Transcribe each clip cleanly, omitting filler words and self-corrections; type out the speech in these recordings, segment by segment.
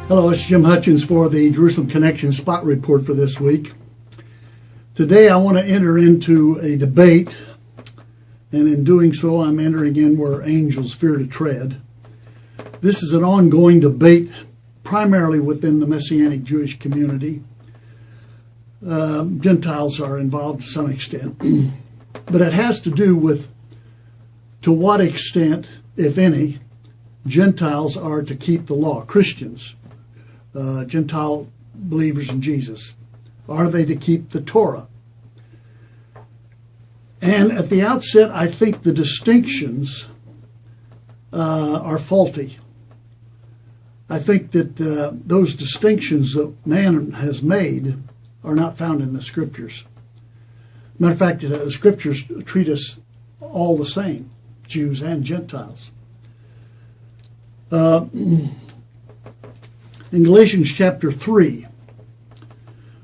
Hello, it's Jim Hutchins for the Jerusalem Connection Spot Report for this week. Today I want to enter into a debate, and in doing so I'm entering in where angels fear to tread. This is an ongoing debate primarily within the Messianic Jewish community. Gentiles are involved to some extent, but it has to do with to what extent, if any, Gentiles are to keep the law. Christians, Gentile believers in Jesus, are they to keep the Torah? And at the outset, I think the distinctions are faulty. I think that those distinctions that man has made are not found in the Scriptures. Matter of fact, the Scriptures treat us all the same, Jews and Gentiles. In Galatians chapter 3,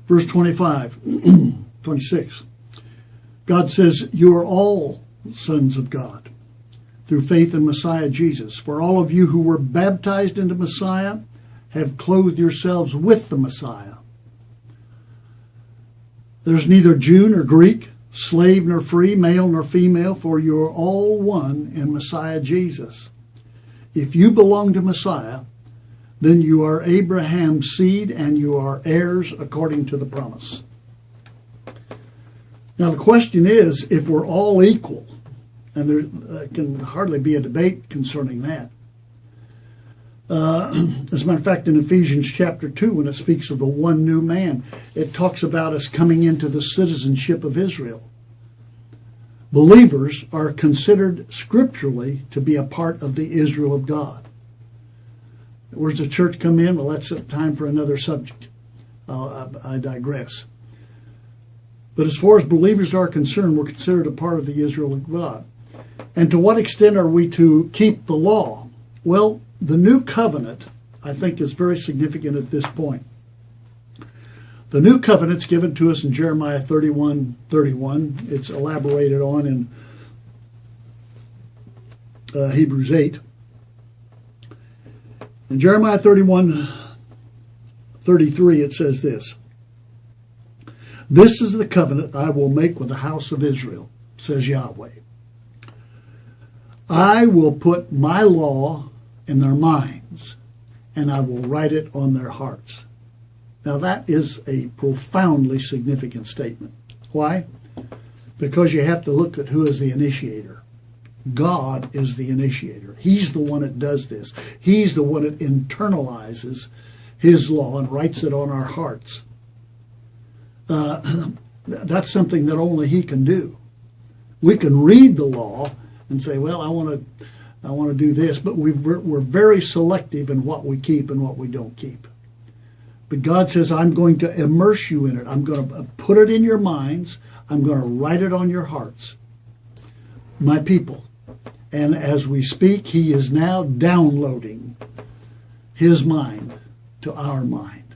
verse 25, 26, God says, "You are all sons of God through faith in Messiah Jesus. For all of you who were baptized into Messiah have clothed yourselves with the Messiah. There's neither Jew nor Greek, slave nor free, male nor female, for you are all one in Messiah Jesus. If you belong to Messiah, then you are Abraham's seed and you are heirs according to the promise." Now the question is, if we're all equal, and there can hardly be a debate concerning that. As a matter of fact, in Ephesians chapter 2, when it speaks of the one new man, it talks about us coming into the citizenship of Israel. Believers are considered scripturally to be a part of the Israel of God. Where's the church come in? Well, that's time for another subject. I digress. But as far as believers are concerned, we're considered a part of the Israel of God. And to what extent are we to keep the law? Well, the new covenant, I think, is very significant at this point. The new covenant's given to us in Jeremiah 31:31. It's elaborated on in Hebrews 8. In Jeremiah 31:33, it says this: "This is the covenant I will make with the house of Israel, says Yahweh. I will put my law in their minds, and I will write it on their hearts." Now that is a profoundly significant statement. Why? Because you have to look at who is the initiator. God is the initiator. He's the one that does this. He's the one that internalizes His law and writes it on our hearts. That's something that only He can do. We can read the law and say, well, I want to do this, but we're very selective in what we keep and what we don't keep. But God says, I'm going to immerse you in it. I'm going to put it in your minds. I'm going to write it on your hearts. My people. And as we speak, He is now downloading His mind to our mind.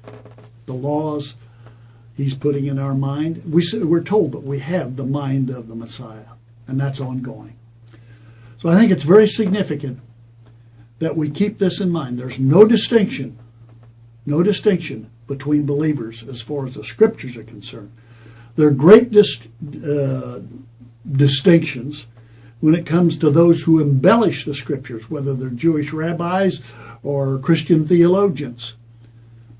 The laws He's putting in our mind. We're told that we have the mind of the Messiah, and that's ongoing. So I think it's very significant that we keep this in mind. There's no distinction between believers as far as the Scriptures are concerned. There are great distinctions when it comes to those who embellish the Scriptures, whether they're Jewish rabbis or Christian theologians.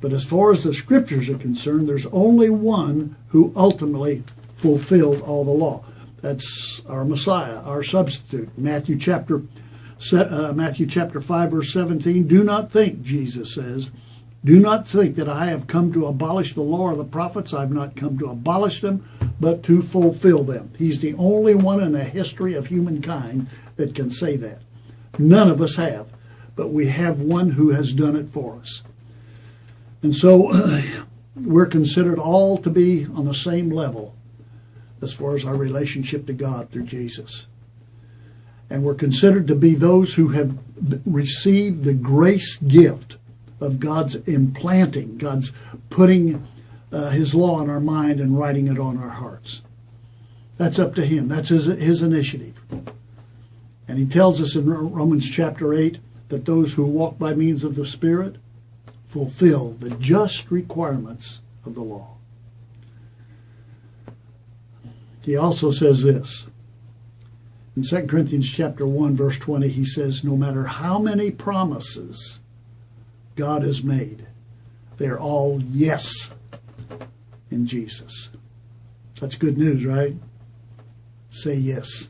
But as far as the Scriptures are concerned, there's only one who ultimately fulfilled all the law. That's our Messiah, our substitute. Matthew chapter 5, verse 17, "Do not think," Jesus says, "do not think that I have come to abolish the law or the prophets. I've not come to abolish them, but to fulfill them." He's the only one in the history of humankind that can say that. None of us have, but we have one who has done it for us. And so we're considered all to be on the same level as far as our relationship to God through Jesus. And we're considered to be those who have received the grace gift of God's implanting, God's putting His law in our mind and writing it on our hearts. That's up to Him. That's His initiative. And He tells us in Romans chapter 8 that those who walk by means of the Spirit fulfill the just requirements of the law. He also says this. In 2 Corinthians chapter 1, verse 20, he says, no matter how many promises God has made, they're all yes in Jesus. That's good news, right? Say yes.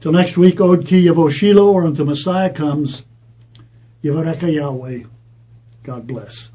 Till next week, Od Ki Yavo Shiloh, or until Messiah comes, Yivareka Yahweh. God bless.